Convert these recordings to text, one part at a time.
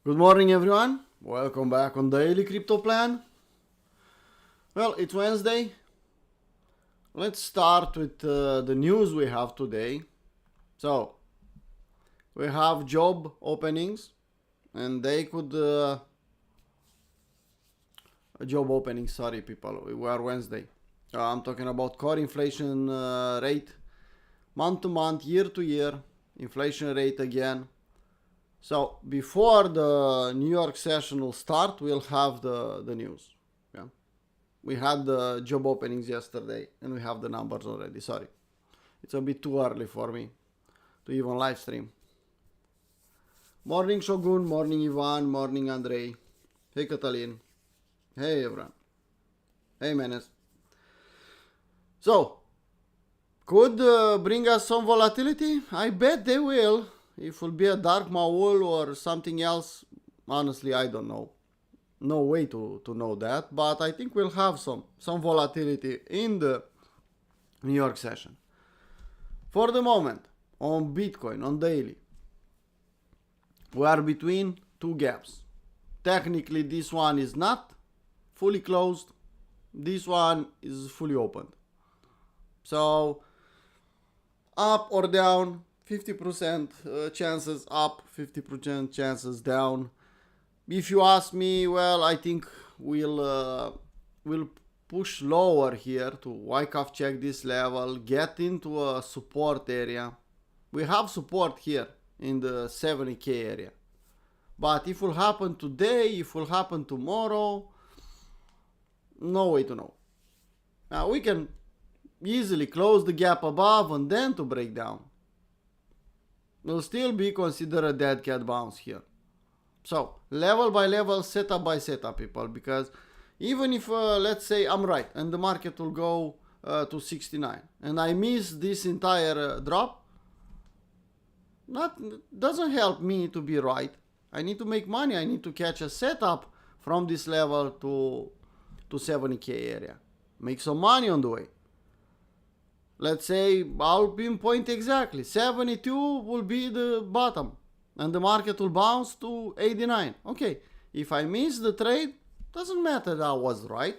Good morning, everyone. Welcome back on Daily Crypto Plan. Well, it's Wednesday. Let's start with the news we have today. So, we have job openings, and they could... job openings, sorry people, we are Wednesday. I'm talking about core inflation rate, month to month, year to year, inflation rate again. So before the New York session will start, we'll have the news. Yeah, we had the job openings yesterday, and we have the numbers already. Sorry, it's a bit too early for me to even live stream. Morning Shogun, morning Ivan, morning Andrei. Hey Catalin. Hey everyone. Hey Menes. So, could bring us some volatility? I bet they will. If it will be a dark Maul or something else, honestly, I don't know. No way to know that, but I think we'll have some volatility in the New York session. For the moment, on Bitcoin, on daily, we are between two gaps. Technically, this one is not fully closed. This one is fully opened. So, up or down, 50% chances up, 50% chances down. If you ask me, well, I think we'll push lower here to Wyckoff check this level, get into a support area. We have support here in the 70k area. But if it will happen today, if it will happen tomorrow, no way to know. Now we can easily close the gap above and then to break down. Will still be considered a dead cat bounce here. So, level by level, setup by setup, people, because even if, let's say I'm right, and the market will go to 69, and I miss this entire drop, that doesn't help me to be right. I need to make money, I need to catch a setup from this level to 70k area. Make some money on the way. Let's say I'll pinpoint exactly 72 will be the bottom and the market will bounce to 89. Okay, if I miss the trade, doesn't matter that I was right.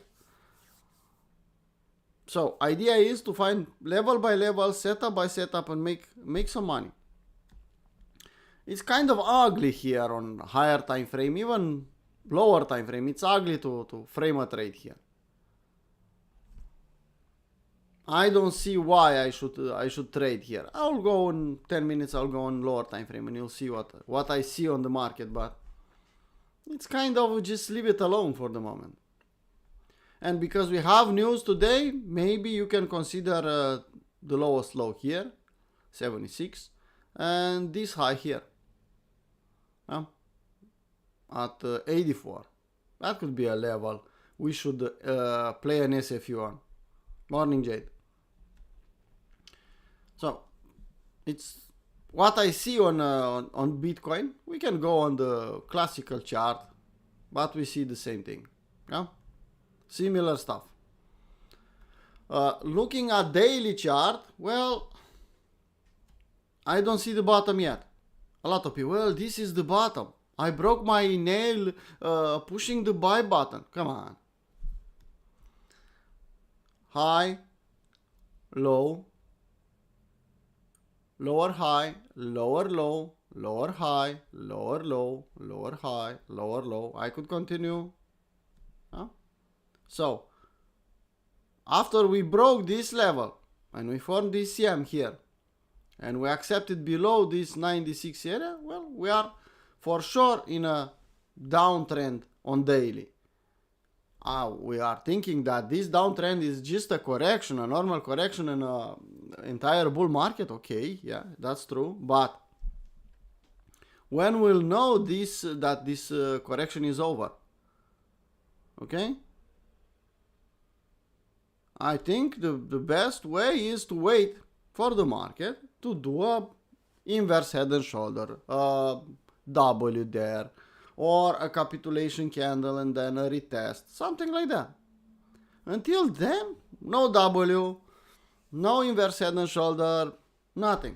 So idea is to find level by level, setup by setup, and make some money. It's kind of ugly here on higher time frame, even lower time frame. It's ugly to frame a trade here. I don't see why I should trade here. I'll go in 10 minutes, I'll go on lower time frame and you'll see what I see on the market, but it's kind of just leave it alone for the moment. And because we have news today, maybe you can consider the lowest low here, 76, and this high here, at 84. That could be a level we should play an SFU on. Morning Jade. So it's what I see on Bitcoin. We can go on the classical chart, but we see the same thing. Yeah, similar stuff. Looking at daily chart, well, I don't see the bottom yet. A lot of people, well, this is the bottom. I broke my nail pushing the buy button. Come on. High, low, lower high, lower low, lower high, lower low, lower high, lower low. I could continue. So, after we broke this level and we formed this CM here and we accepted below this 96 area, well, we are for sure in a downtrend on daily. We are thinking that this downtrend is just a correction, a normal correction in an entire bull market. Okay, yeah, that's true. But when we'll know that this correction is over? Okay? I think the best way is to wait for the market to do a inverse head and shoulder, W there, or a capitulation candle and then a retest, something like that. Until then, no W, no inverse head and shoulder, nothing.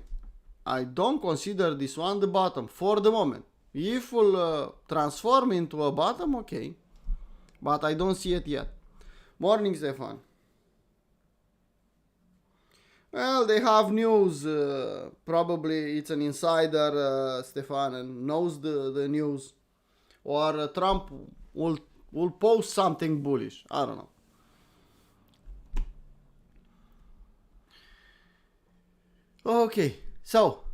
I don't consider this one the bottom for the moment. If we'll transform into a bottom, okay. But I don't see it yet. Morning, Stefan. Well, they have news. Probably it's an insider, Stefan, and knows the news. Or Trump will post something bullish. I don't know. Okay, so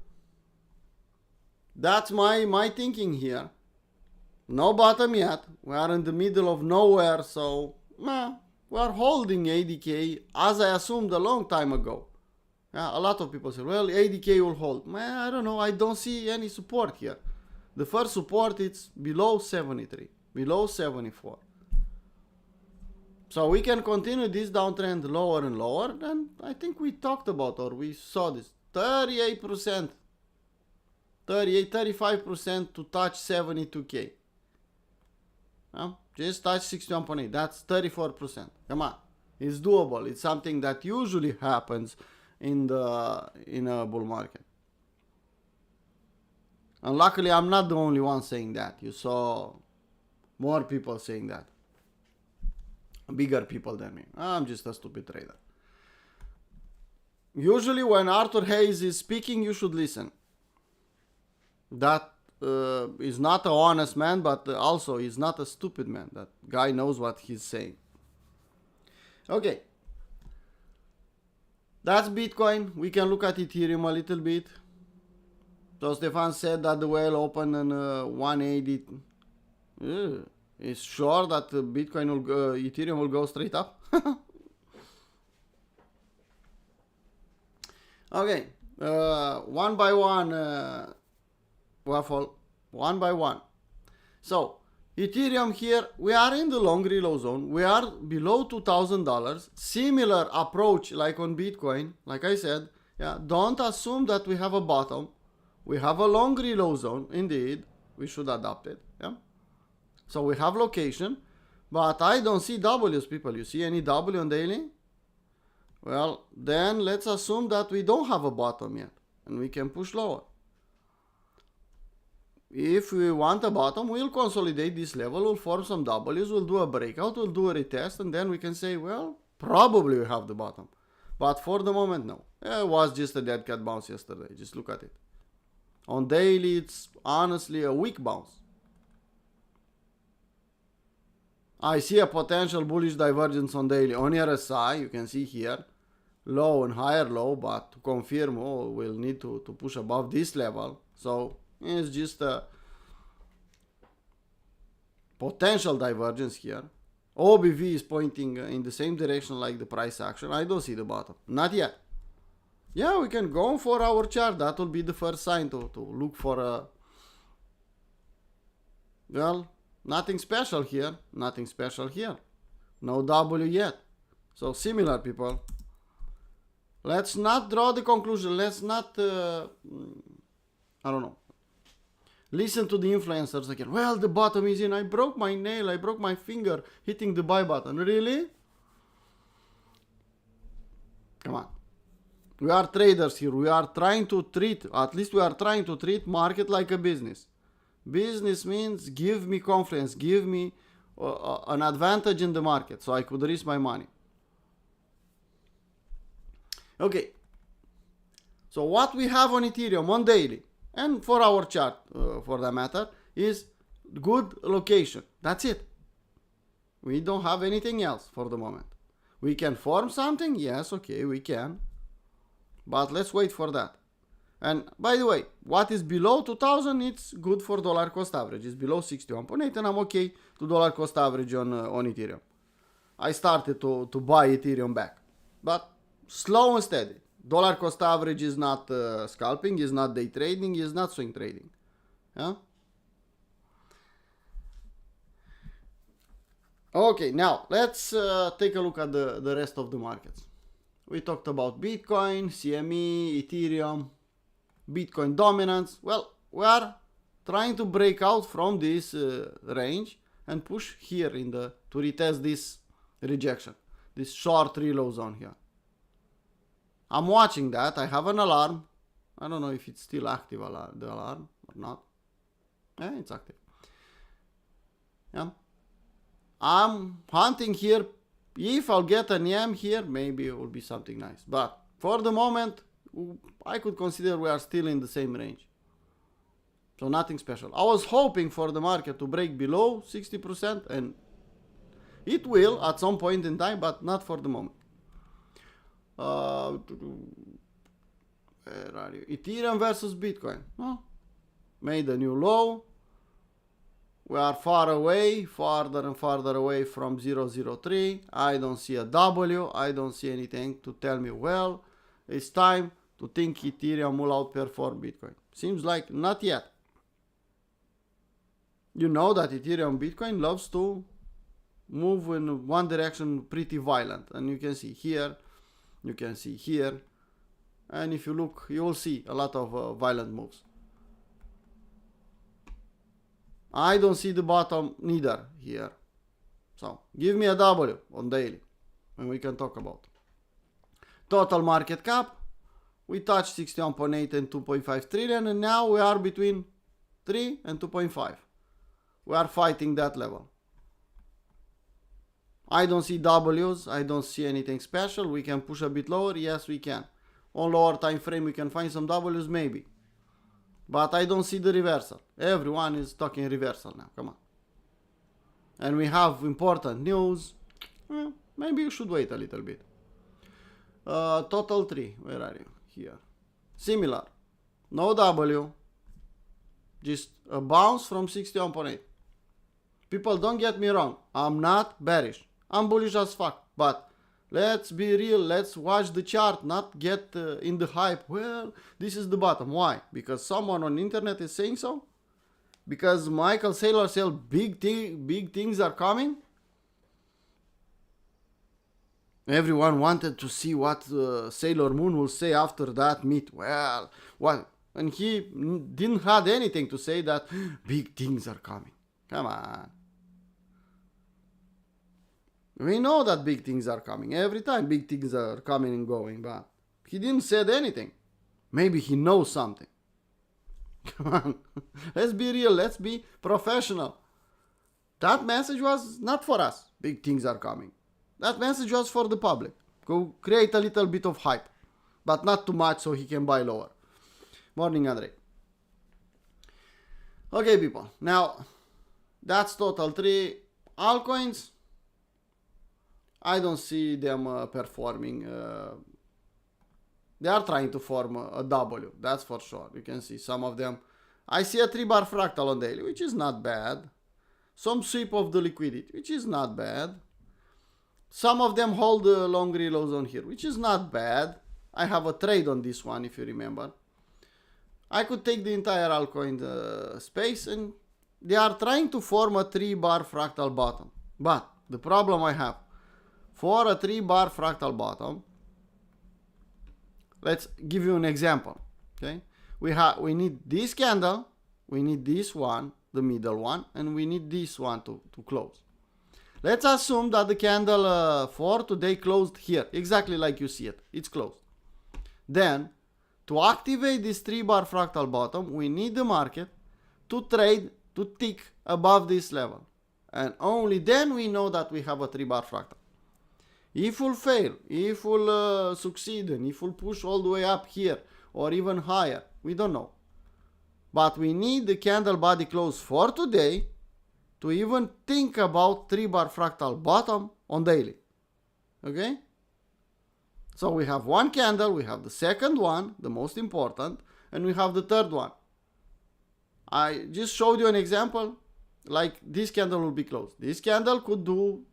that's my thinking here. No bottom yet. We are in the middle of nowhere, so we are holding ADK as I assumed a long time ago. Yeah, a lot of people say, well, ADK will hold. I don't know. I don't see any support here. The first support is below 73, below 74. So we can continue this downtrend lower and lower. And I think we talked about, or we saw this, 38%, 35% to touch 72K. Just touch 61.8. That's 34%. Come on, it's doable. It's something that usually happens in a bull market. And luckily, I'm not the only one saying that. You saw more people saying that. Bigger people than me. I'm just a stupid trader. Usually when Arthur Hayes is speaking, you should listen. That is not an honest man, but also he's not a stupid man. That guy knows what he's saying. Okay. That's Bitcoin. We can look at Ethereum a little bit. So Stefan said that the whale opened on 180. Is sure that Bitcoin will go, Ethereum will go straight up? Okay, one by one, waffle, one by one. So Ethereum here, we are in the long reload zone. We are below $2,000. Similar approach like on Bitcoin. Like I said, yeah, don't assume that we have a bottom. We have a long reload zone. Indeed, we should adopt it. Yeah. So we have location, but I don't see W's, people. You see any W on daily? Well, then let's assume that we don't have a bottom yet, and we can push lower. If we want a bottom, we'll consolidate this level, we'll form some W's, we'll do a breakout, we'll do a retest, and then we can say, well, probably we have the bottom. But for the moment, no. It was just a dead cat bounce yesterday. Just look at it. On daily, it's honestly a weak bounce. I see a potential bullish divergence on daily. On RSI, you can see here, low and higher low, but to confirm, we'll need to push above this level. So it's just a potential divergence here. OBV is pointing in the same direction like the price action. I don't see the bottom. Not yet. Yeah, we can go for our chart. That will be the first sign to look for a... Well, nothing special here. Nothing special here. No W yet. So similar, people. Let's not draw the conclusion. Let's not... I don't know. Listen to the influencers again. Well, the bottom is in. I broke my nail. I broke my finger hitting the buy button. Really? Come on. We are traders here. We are trying to treat, at least we are trying to treat market like a business. Business means give me confidence. Give me an advantage in the market so I could risk my money. Okay. So what we have on Ethereum on daily, and for our chart for that matter, is good location. That's it. We don't have anything else for the moment. We can form something? Yes, okay, we can. But let's wait for that. And by the way, what is below 2000, it's good for dollar cost average. It's below 61.8 and I'm okay to dollar cost average on Ethereum. I started to buy Ethereum back. But slow and steady. Dollar cost average is not scalping, is not day trading, is not swing trading. Yeah? Okay, now let's take a look at the rest of the markets. We talked about Bitcoin, CME, Ethereum, Bitcoin dominance. Well, we are trying to break out from this range and push here to retest this rejection, this short reload zone here. I'm watching that. I have an alarm. I don't know if it's still active, the alarm or not. Yeah, it's active. Yeah. I'm hunting here. If I'll get an EM here, maybe it will be something nice. But for the moment, I could consider we are still in the same range. So nothing special. I was hoping for the market to break below 60%, and it will at some point in time, but not for the moment. Where are you? Ethereum versus Bitcoin. Oh, made a new low. We are far away, farther and farther away from 003. I don't see a W. I don't see anything to tell me, well, it's time to think Ethereum will outperform Bitcoin. Seems like not yet. You know that Ethereum Bitcoin loves to move in one direction pretty violent. And you can see here, you can see here. And if you look, you will see a lot of violent moves. I don't see the bottom neither here. So give me a W on daily and we can talk about. Total market cap, we touched 61.8 and 2.5 trillion, and now we are between 3 and 2.5. We are fighting that level. I don't see W's, I don't see anything special. We can push a bit lower, yes we can. On lower time frame we can find some W's maybe. But I don't see the reversal. Everyone is talking reversal now. Come on. And we have important news. Maybe you should wait a little bit. Total 3. Where are you? Here. Similar. No W. Just a bounce from 61.8. People, don't get me wrong. I'm not bearish. I'm bullish as fuck. But let's be real, let's watch the chart, not get in the hype. Well, this is the bottom. Why? Because someone on the internet is saying so? Because Michael Saylor said big things are coming? Everyone wanted to see what Sailor Moon will say after that meet. Well, what? And he didn't have anything to say that big things are coming. Come on. We know that big things are coming. Every time big things are coming and going, but he didn't say anything. Maybe he knows something. Come on. Let's be real. Let's be professional. That message was not for us. Big things are coming. That message was for the public. Go create a little bit of hype. But not too much so he can buy lower. Morning, Andre. Okay, people. Now, that's total 3. Altcoins. I don't see them performing. They are trying to form a W, that's for sure. You can see some of them. I see a 3-bar fractal on daily, which is not bad. Some sweep of the liquidity, which is not bad. Some of them hold long reloads on here, which is not bad. I have a trade on this one, if you remember. I could take the entire altcoin space, and they are trying to form a 3-bar fractal bottom. But the problem I have, for a 3-bar fractal bottom, let's give you an example. Okay, we need this candle, we need this one, the middle one, and we need this one to close. Let's assume that the candle for today closed here, exactly like you see it. It's closed. Then, to activate this 3-bar fractal bottom, we need the market to trade, to tick above this level. And only then we know that we have a 3-bar fractal. If we'll fail, if we'll succeed, and if we'll push all the way up here or even higher, we don't know. But we need the candle body close for today to even think about 3-bar fractal bottom on daily. Okay? So we have one candle, we have the second one, the most important, and we have the third one. I just showed you an example, like this candle will be closed. This candle could do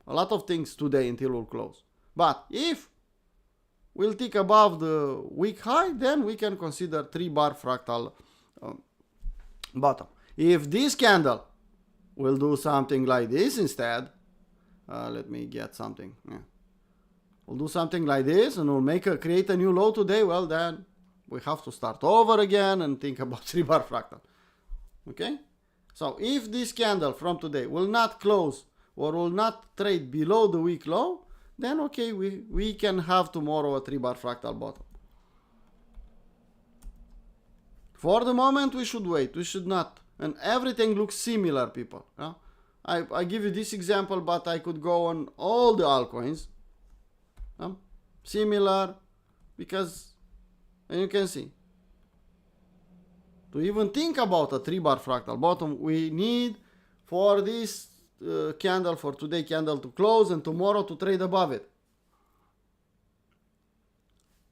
a lot of things today until we'll close. But if we'll tick above the week high, then we can consider 3-bar fractal bottom. If this candle will do something like this instead, let me get something. Yeah. We'll do something like this and we'll create a new low today. Well, then we have to start over again and think about 3-bar fractal. Okay? So if this candle from today will not close or will not trade below the week low, then okay, we can have tomorrow a 3-bar fractal bottom. For the moment, we should wait. We should not. And everything looks similar, people. Yeah? I give you this example, but I could go on all the altcoins. Similar, because, and you can see, to even think about a 3-bar fractal bottom, we need for this candle, for today candle to close and tomorrow to trade above it.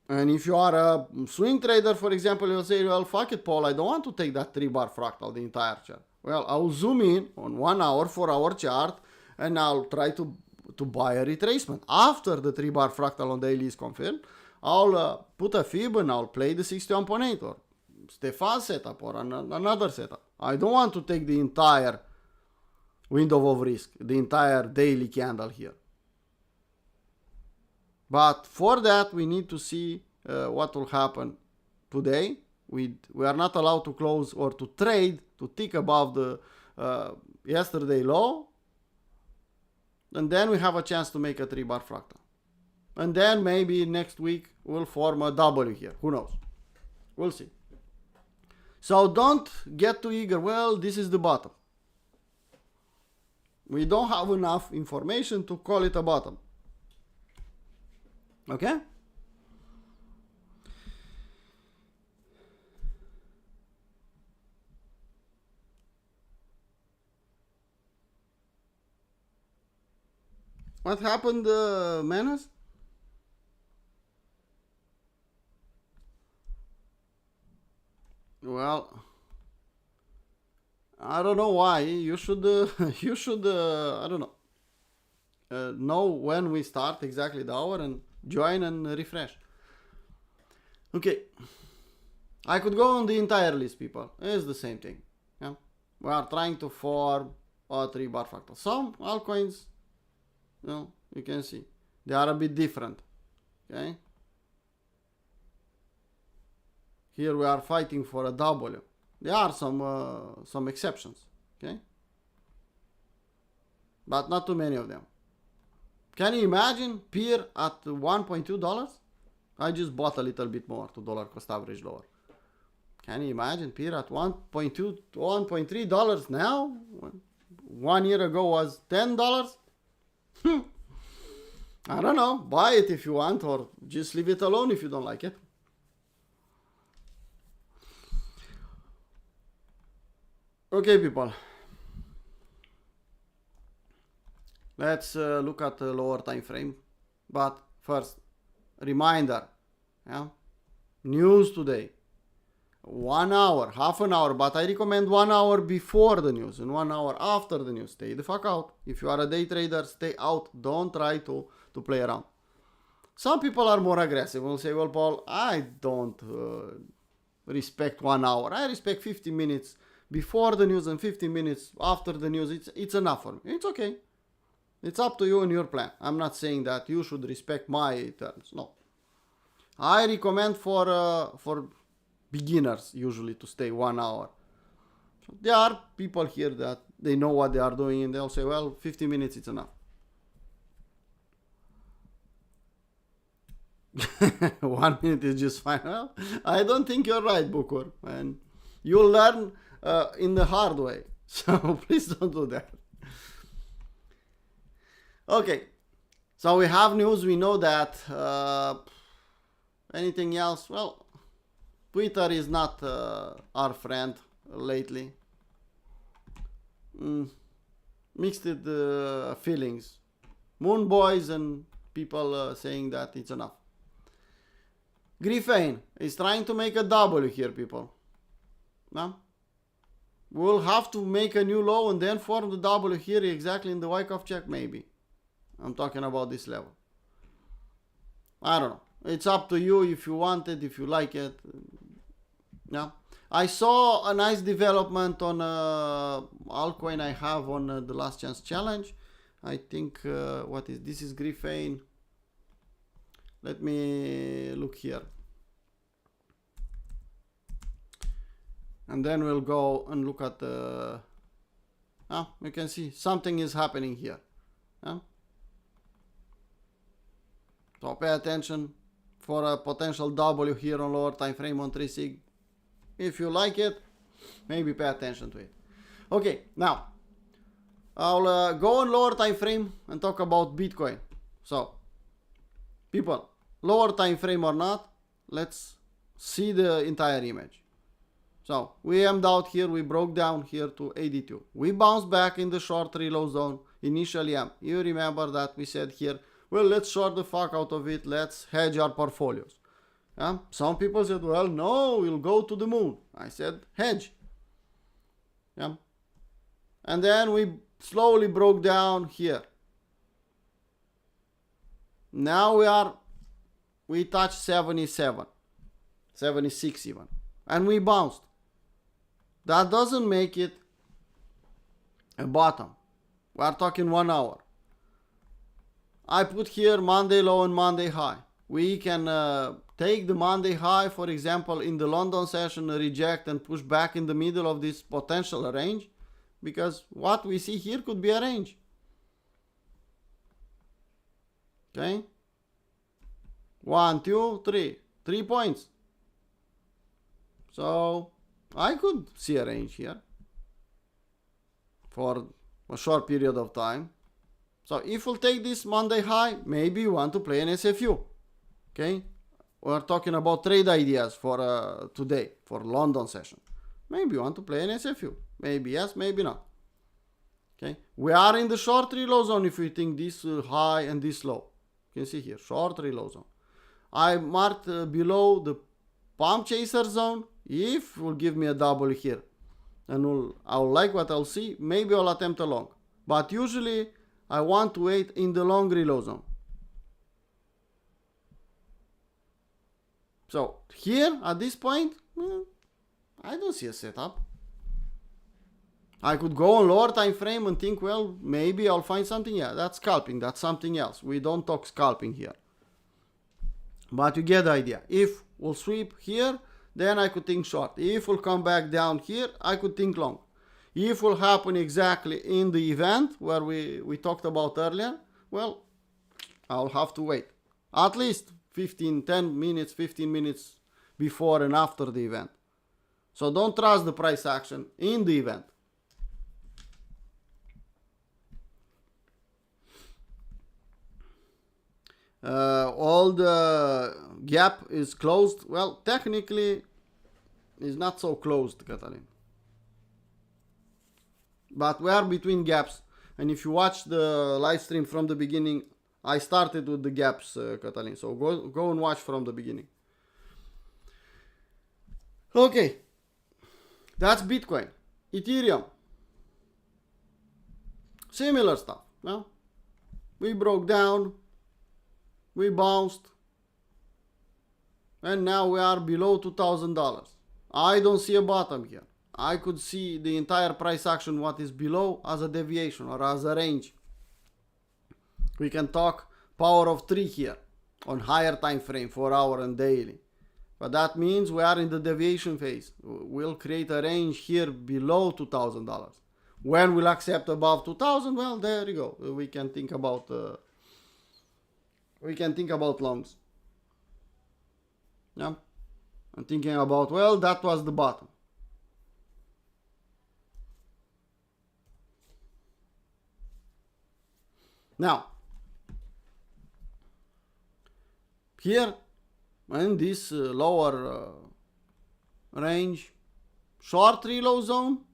And if you are a swing trader, for example, you'll say, well, fuck it, Paul, I don't want to take that 3-bar fractal, the entire chart. Well, I'll zoom in on 1 hour, 4-hour chart, and I'll try to buy a retracement. After the 3-bar fractal on daily is confirmed, I'll put a fib and I'll play the 61.8 or Stefan setup or another setup. I don't want to take the entire window of risk, the entire daily candle here. But for that, we need to see what will happen today. We are not allowed to close or to trade, to tick above the yesterday low. And then we have a chance to make a 3-bar fractal. And then maybe next week we'll form a W here. Who knows? We'll see. So don't get too eager. Well, this is the bottom. We don't have enough information to call it a bottom. Okay? What happened, Menace? Well, I don't know why. You should, I don't know when we start exactly the hour and join and refresh. Okay. I could go on the entire list, people. It's the same thing. Yeah. We are trying to form a 3-bar fractal. Some altcoins, you can see they are a bit different. Okay. Here we are fighting for a W. There are some exceptions. Okay. But not too many of them. Can you imagine peer at $1.2? I just bought a little bit more to dollar cost average lower. Can you imagine peer at $1.2, $1.3 now? 1 year ago was $10. I don't know. Buy it if you want, or just leave it alone if you don't like it. Okay, people. Let's look at the lower time frame. But first, reminder. Yeah? News today. 1 hour, half an hour, but I recommend 1 hour before the news and 1 hour after the news. Stay the fuck out. If you are a day trader, stay out. Don't try to play around. Some people are more aggressive. Will say, well, Paul, I don't respect 1 hour. I respect 50 minutes before the news and 15 minutes after the news. It's enough for me. It's okay. It's up to you and your plan. I'm not saying that you should respect my terms. No. I recommend for beginners usually to stay 1 hour. So there are people here that they know what they are doing and they'll say, well, 50 minutes it's enough. 1 minute is just fine. Well, I don't think you're right, Bukur. And you'll learn in the hard way. So please don't do that. Okay. So we have news. We know that. Anything else? Well, Twitter is not our friend lately. Mixed feelings. Moon boys and people saying that it's enough. Griffin is trying to make a W here, people. No? We'll have to make a new low and then form the W here exactly in the Wyckoff check, maybe. I'm talking about this level. I don't know. It's up to you if you want it, if you like it. Yeah. I saw a nice development on altcoin I have on the last chance challenge. I think, what is this? Is Griffin. Let me look here. And then we'll go and look at the... you can see something is happening here. So pay attention for a potential W here on lower time frame on 3 sig. If you like it, maybe pay attention to it. Okay, now I'll go on lower time frame and talk about Bitcoin. So, people, lower time frame or not, let's see the entire image. So, we aimed out here, we broke down here to 82. We bounced back in the short reload zone, initially. You remember that we said here, well, let's short the fuck out of it, let's hedge our portfolios. Some people said, well, no, we'll go to the moon. I said, hedge. And then we slowly broke down here. Now we touched 77, 76 even, and we bounced. That doesn't make it a bottom. We are talking 1 hour. I put here Monday low and Monday high. We can take the Monday high, for example, in the London session, reject and push back in the middle of this potential range, because what we see here could be a range. Okay? 1, 2, 3. 3 points. So I could see a range here for a short period of time. So if we'll take this Monday high, maybe you want to play an SFU. Okay? We're talking about trade ideas for today, for London session. Maybe you want to play an SFU. Maybe yes, maybe not. Okay? We are in the short reload zone if we think this high and this low. You can see here, short reload zone. I marked below the pump chaser zone. If it will give me a double here and I'll like what I'll see, maybe I'll attempt a long. But usually I want to wait in the long reload zone. So here at this point, I don't see a setup. I could go on lower time frame and think, well, maybe I'll find something. Yeah, that's scalping. That's something else. We don't talk scalping here. But you get the idea. If we'll sweep here, then I could think short. If we'll come back down here, I could think long. If will happen exactly in the event where we talked about earlier, well, I'll have to wait. At least 15 minutes before and after the event. So don't trust the price action in the event. All the gap is closed. Well, technically it's not so closed, Catalin. But we are between gaps. And if you watch the live stream from the beginning, I started with the gaps, Catalin. So go and watch from the beginning. Okay. That's Bitcoin. Ethereum. Similar stuff. No? We broke down. We bounced. And now we are below $2,000. I don't see a bottom here. I could see the entire price action, what is below, as a deviation or as a range. We can talk power of 3 here on higher time frame, 4 hour and daily. But that means we are in the deviation phase. We'll create a range here below $2,000. When we'll accept above 2,000, well, there you go. We can think about longs. Yeah, I'm thinking about, well, that was the bottom. Now, here in this lower range, short reload zone,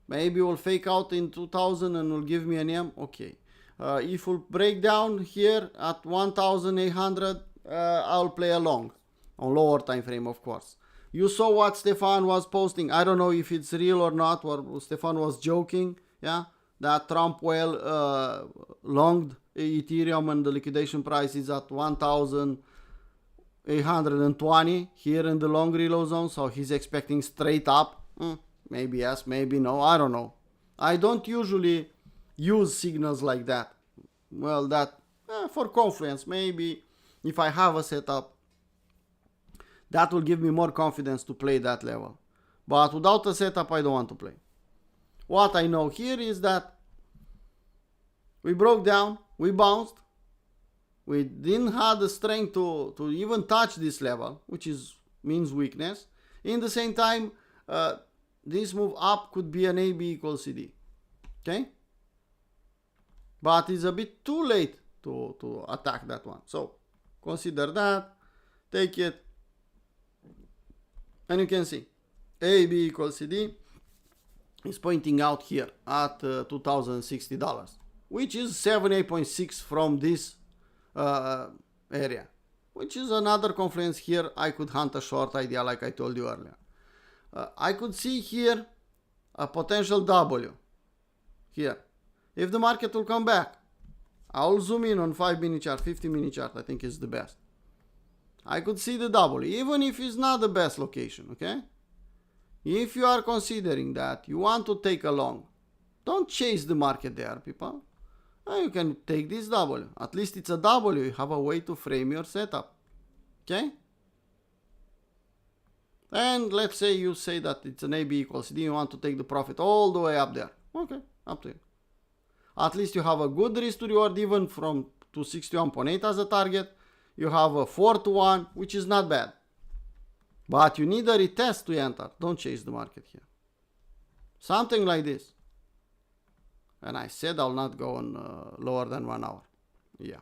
maybe we'll fake out in 2000 and will give me an M. Okay. If we'll break down here at 1800, I'll play along on lower time frame, of course. You saw what Stefan was posting. I don't know if it's real or not, or Stefan was joking. Yeah, that Trump longed Ethereum and the liquidation price is at 1820 here in the long reload zone. So he's expecting straight up. Maybe yes, maybe no. I don't know. I don't usually use signals like that. Well, that for confluence, maybe if I have a setup, that will give me more confidence to play that level. But without a setup, I don't want to play. What I know here is that we broke down, we bounced, we didn't have the strength to even touch this level, which means weakness. In the same time, this move up could be an AB equals CD. Okay? But it's a bit too late to attack that one. So consider that, take it, and you can see AB equals CD is pointing out here at $2,060, which is 78.6 from this area, which is another confluence here. I could hunt a short idea like I told you earlier. I could see here a potential W here. If the market will come back, I'll zoom in on 5-minute chart, 50-minute chart, I think is the best. I could see the W, even if it's not the best location, okay? If you are considering that you want to take a long, don't chase the market there, people. You can take this W. At least it's a W. You have a way to frame your setup, okay? And let's say you say that it's an AB equals CD, you want to take the profit all the way up there. Okay, up to you. At least you have a good risk to reward even from 261.8 as a target. You have a 4-1, which is not bad. But you need a retest to enter. Don't chase the market here. Something like this. And I said I'll not go on lower than 1 hour. Yeah.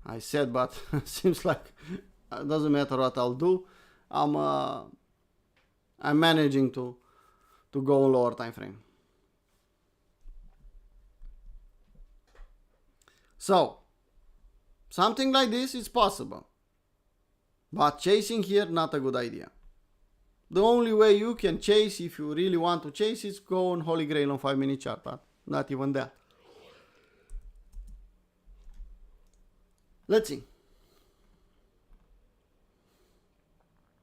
I said, but seems like it doesn't matter what I'll do. I'm managing to go on lower time frame. So, something like this is possible. But chasing here, not a good idea. The only way you can chase, if you really want to chase, is go on Holy Grail on 5-minute chart. But not even that. Let's see.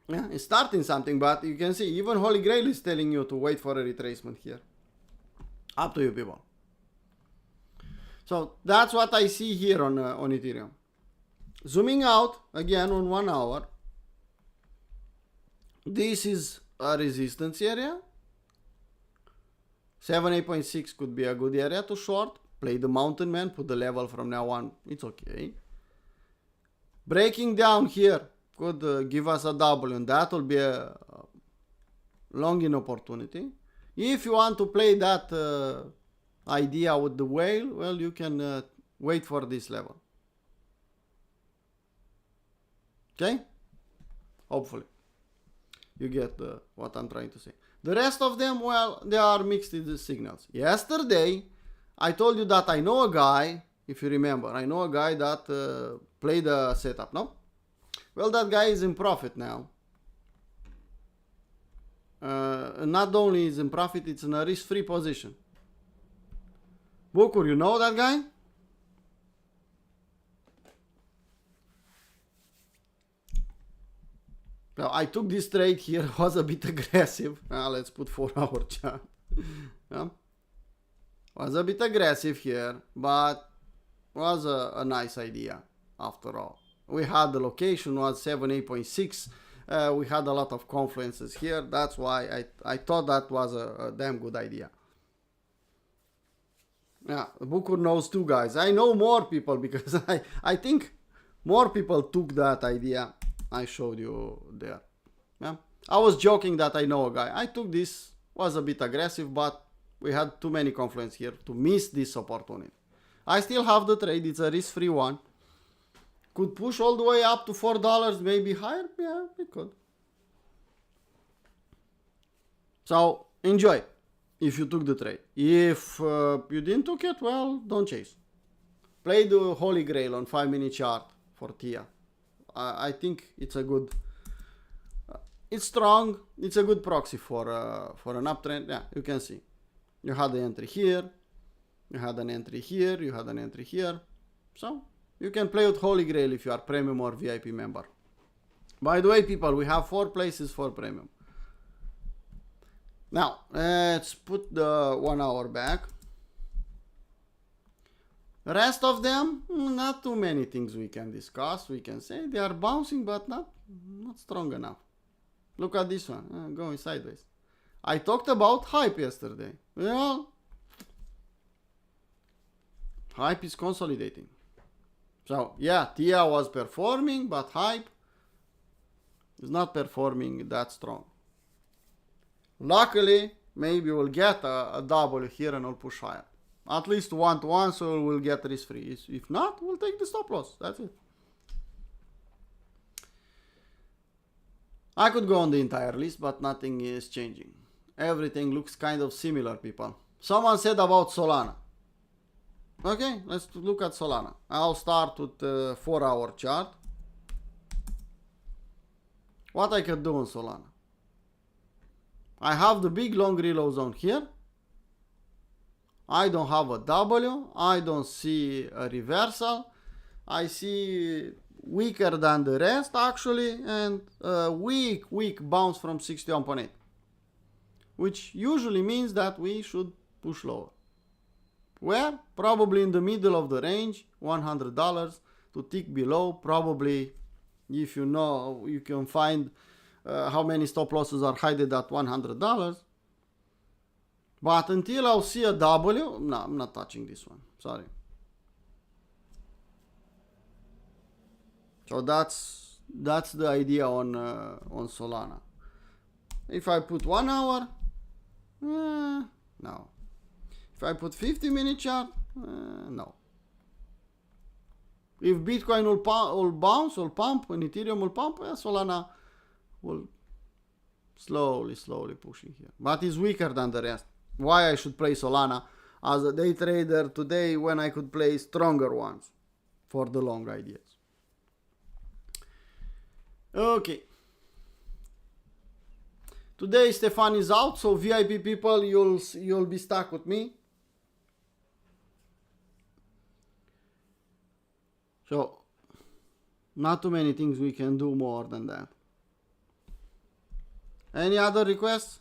Yeah, it's starting something, but you can see even Holy Grail is telling you to wait for a retracement here. Up to you, people. So that's what I see here on Ethereum. Zooming out again on 1 hour. This is a resistance area. 78.6 could be a good area to short. Play the mountain man, put the level from now on. It's okay. Breaking down here could give us a W, and that will be a long in opportunity. If you want to play that idea with the whale, well, you can wait for this level. Okay? Hopefully you get what I'm trying to say. The rest of them, well, they are mixed signals. Yesterday I told you that I know a guy, if you remember, I know a guy that played a setup, no? Well, that guy is in profit now. Not only is in profit, it's in a risk-free position. Bukur, you know that guy? Well, I took this trade here, was a bit aggressive. Let's put 4-hour chart. Yeah. Was a bit aggressive here, but was a nice idea after all. We had the location was 78.6. We had a lot of confluences here. That's why I thought that was a damn good idea. Yeah, Bukur knows two guys. I know more people because I think more people took that idea I showed you there. Yeah, I was joking that I know a guy. I took this, was a bit aggressive, but we had too many confluence here to miss this opportunity. I still have the trade. It's a risk-free one. Could push all the way up to $4, maybe higher. Yeah, it could. So enjoy if you took the trade. If you didn't took it, well, don't chase. Play the Holy Grail on 5-minute chart for TIA. I think it's a good, it's strong, it's a good proxy for an uptrend. Yeah, you can see. You had the entry here, you had an entry here, you had an entry here. So you can play with Holy Grail if you are premium or VIP member. By the way, people, we have 4 places for premium. Now, let's put the 1 hour back. The rest of them, not too many things we can discuss. We can say they are bouncing, but not strong enough. Look at this one, going sideways. I talked about hype yesterday. Well, hype is consolidating. So, yeah, TIA was performing, but hype is not performing that strong. Luckily, maybe we'll get a W here and we'll push higher. At least 1-to-1, so we'll get risk free. If not, we'll take the stop loss. That's it. I could go on the entire list, but nothing is changing. Everything looks kind of similar, people. Someone said about Solana. Okay, let's look at Solana. I'll start with the 4-hour chart. What I could do on Solana. I have the big long reload zone here. I don't have a W. I don't see a reversal. I see weaker than the rest actually, and a weak bounce from 61.8, which usually means that we should push lower. Where? Probably in the middle of the range, $100 to tick below. Probably, if you know, you can find how many stop losses are hidden at $100. But until I'll see a W, no, I'm not touching this one. Sorry. So that's the idea on Solana. If I put 1 hour, no. If I put 50-minute chart, no. If Bitcoin will bounce, will pump, and Ethereum will pump, Solana will slowly pushing here. But it's weaker than the rest. Why I should play Solana as a day trader today when I could play stronger ones for the long ideas. Okay. Today Stefan is out, so VIP people, you'll be stuck with me. So not too many things we can do more than that. Any other requests?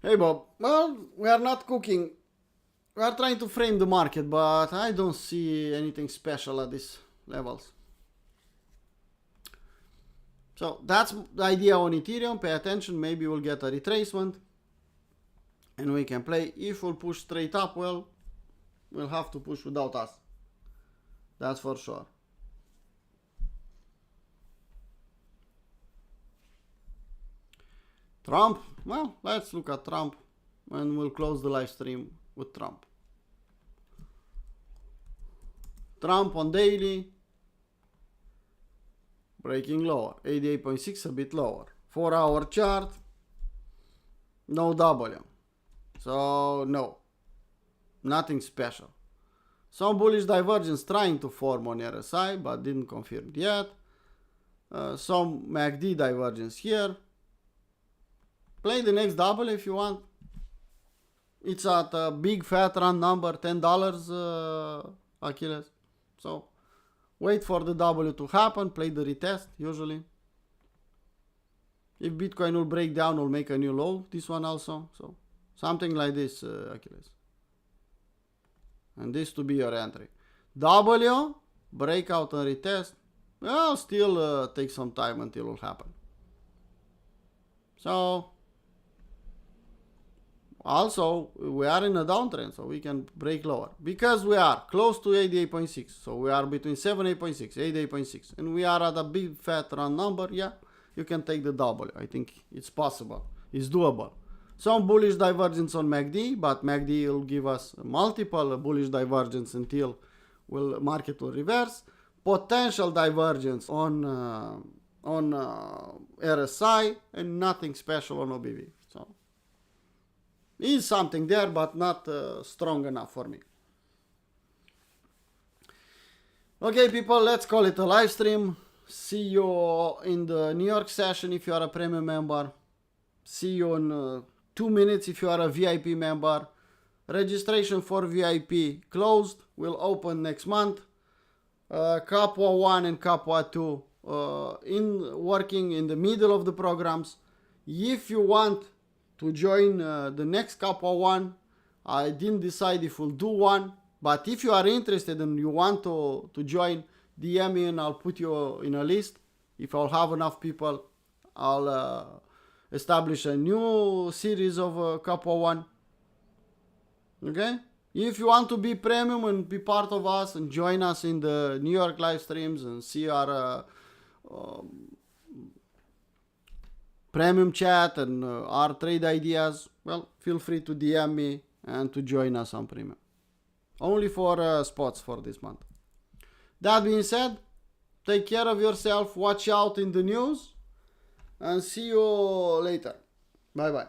Hey Bob, well, we are not cooking. We are trying to frame the market, but I don't see anything special at these levels. So that's the idea on Ethereum. Pay attention, maybe we'll get a retracement and we can play. If we'll push straight up, well, we'll have to push without us. That's for sure. Trump, well, let's look at Trump and we'll close the live stream with Trump. Trump on daily, breaking lower, 88.6, a bit lower. 4-hour chart, no W. So no, nothing special. Some bullish divergence trying to form on RSI, but didn't confirm yet. Some MACD divergence here. Play the next double if you want. It's at a big fat round number, $10, Achilles. So wait for the W to happen, play the retest usually. If Bitcoin will break down, we'll make a new low, this one also. So something like this, Achilles. And this to be your entry. W, breakout and retest. Well, still take some time until it will happen. So also, we are in a downtrend, so we can break lower. Because we are close to 88.6. So we are between 78.6, 88.6. And we are at a big fat round number. Yeah, you can take the W. I think it's possible. It's doable. Some bullish divergence on MACD, but MACD will give us multiple bullish divergence until market will reverse. Potential divergence on RSI and nothing special on OBV. So is something there, but not strong enough for me. Okay, people, let's call it a live stream. See you in the New York session if you are a premium member. See you in 2 minutes if you are a VIP member. Registration for VIP closed. Will open next month. Capua 1 and Capua 2 working in the middle of the programs. If you want to join the next Capua 1, I didn't decide if we'll do one, but if you are interested and you want to join, DM me and I'll put you in a list. If I'll have enough people, I'll establish a new series of Capua 1. Okay? If you want to be premium and be part of us and join us in the New York live streams and see our premium chat and our trade ideas, well, feel free to DM me and to join us on premium. Only for spots for this month. That being said, take care of yourself, watch out in the news, and see you later. Bye bye.